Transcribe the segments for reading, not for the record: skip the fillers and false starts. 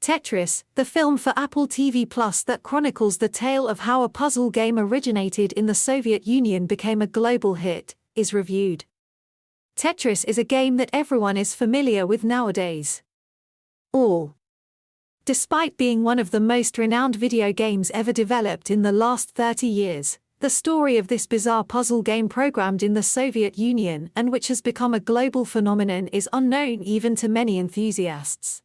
Tetris, the film for Apple TV Plus that chronicles the tale of how a puzzle game originated in the Soviet Union became a global hit, is reviewed. Tetris is a game that everyone is familiar with nowadays. Despite being one of the most renowned video games ever developed in the last 30 years, the story of this bizarre puzzle game programmed in the Soviet Union and which has become a global phenomenon is unknown even to many enthusiasts.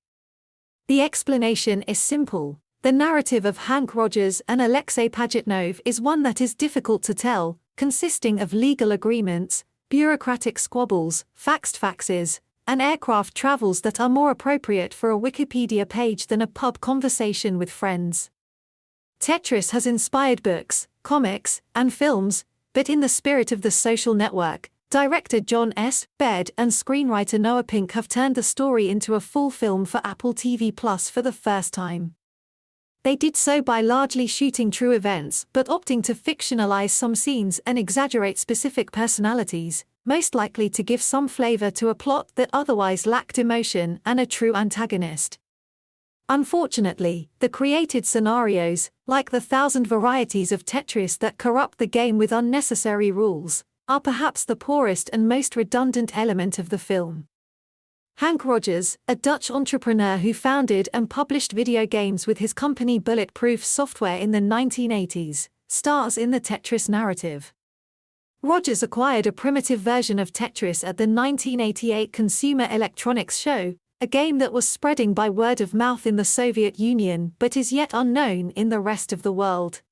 The explanation is simple. The narrative of Hank Rogers and Alexei Pajitnov is one that is difficult to tell, consisting of legal agreements, bureaucratic squabbles, faxes, and aircraft travels that are more appropriate for a Wikipedia page than a pub conversation with friends. Tetris has inspired books, comics, and films, but in the spirit of The Social Network, director John S. Baird and screenwriter Noah Pink have turned the story into a full film for Apple TV Plus for the first time. They did so by largely shooting true events but opting to fictionalize some scenes and exaggerate specific personalities, most likely to give some flavor to a plot that otherwise lacked emotion and a true antagonist. Unfortunately, the created scenarios, like the 1,000 varieties of Tetris that corrupt the game with unnecessary rules, are perhaps the poorest and most redundant element of the film. Hank Rogers, a Dutch entrepreneur who founded and published video games with his company Bulletproof Software in the 1980s, stars in the Tetris narrative. Rogers acquired a primitive version of Tetris at the 1988 Consumer Electronics Show, a game that was spreading by word of mouth in the Soviet Union but is yet unknown in the rest of the world.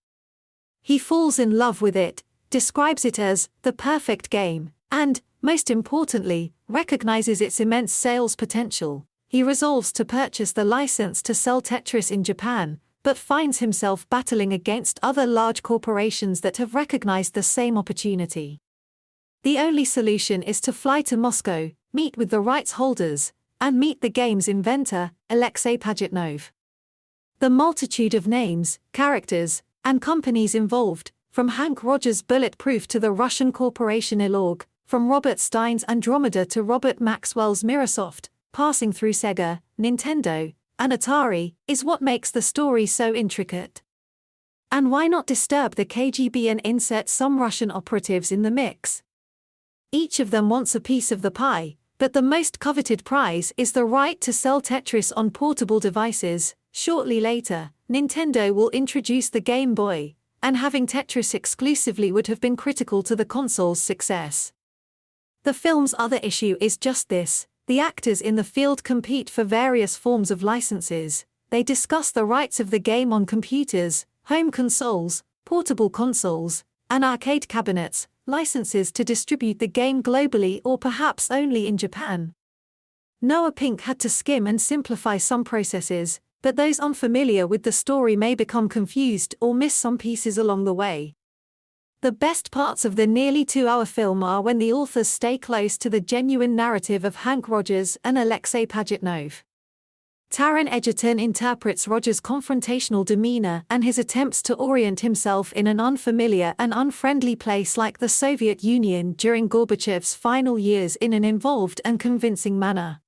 He falls in love with it, describes it as the perfect game, and, most importantly, recognizes its immense sales potential. He resolves to purchase the license to sell Tetris in Japan, but finds himself battling against other large corporations that have recognized the same opportunity. The only solution is to fly to Moscow, meet with the rights holders, and meet the game's inventor, Alexei Pajitnov. The multitude of names, characters, and companies involved, from Hank Rogers' Bulletproof to the Russian corporation Ilorg, from Robert Stein's Andromeda to Robert Maxwell's Microsoft, passing through Sega, Nintendo, and Atari, is what makes the story so intricate. And why not disturb the KGB and insert some Russian operatives in the mix? Each of them wants a piece of the pie, but the most coveted prize is the right to sell Tetris on portable devices. Shortly later, Nintendo will introduce the Game Boy, and having Tetris exclusively would have been critical to the console's success. The film's other issue is just this: the actors in the field compete for various forms of licenses. They discuss the rights of the game on computers, home consoles, portable consoles, and arcade cabinets, licenses to distribute the game globally or perhaps only in Japan. Noah Pink had to skim and simplify some processes, but those unfamiliar with the story may become confused or miss some pieces along the way. The best parts of the nearly 2-hour film are when the authors stay close to the genuine narrative of Hank Rogers and Alexei Pajitnov. Taron Egerton interprets Rogers' confrontational demeanor and his attempts to orient himself in an unfamiliar and unfriendly place like the Soviet Union during Gorbachev's final years in an involved and convincing manner.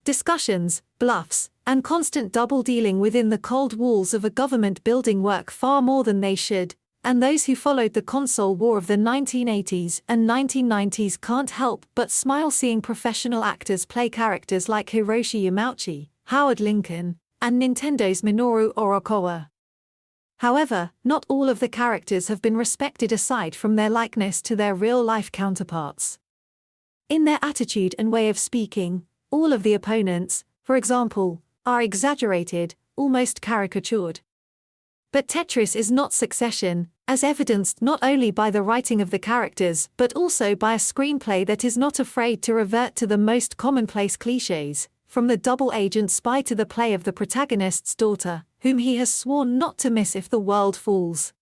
Discussions, bluffs, and constant double-dealing within the cold walls of a government building work far more than they should, and those who followed the console war of the 1980s and 1990s can't help but smile seeing professional actors play characters like Hiroshi Yamauchi, Howard Lincoln, and Nintendo's Minoru Arakawa. However, not all of the characters have been respected aside from their likeness to their real-life counterparts. In their attitude and way of speaking, all of the opponents, for example, are exaggerated, almost caricatured. But Tetris is not Succession, as evidenced not only by the writing of the characters but also by a screenplay that is not afraid to revert to the most commonplace clichés, from the double-agent spy to the play of the protagonist's daughter, whom he has sworn not to miss if the world falls.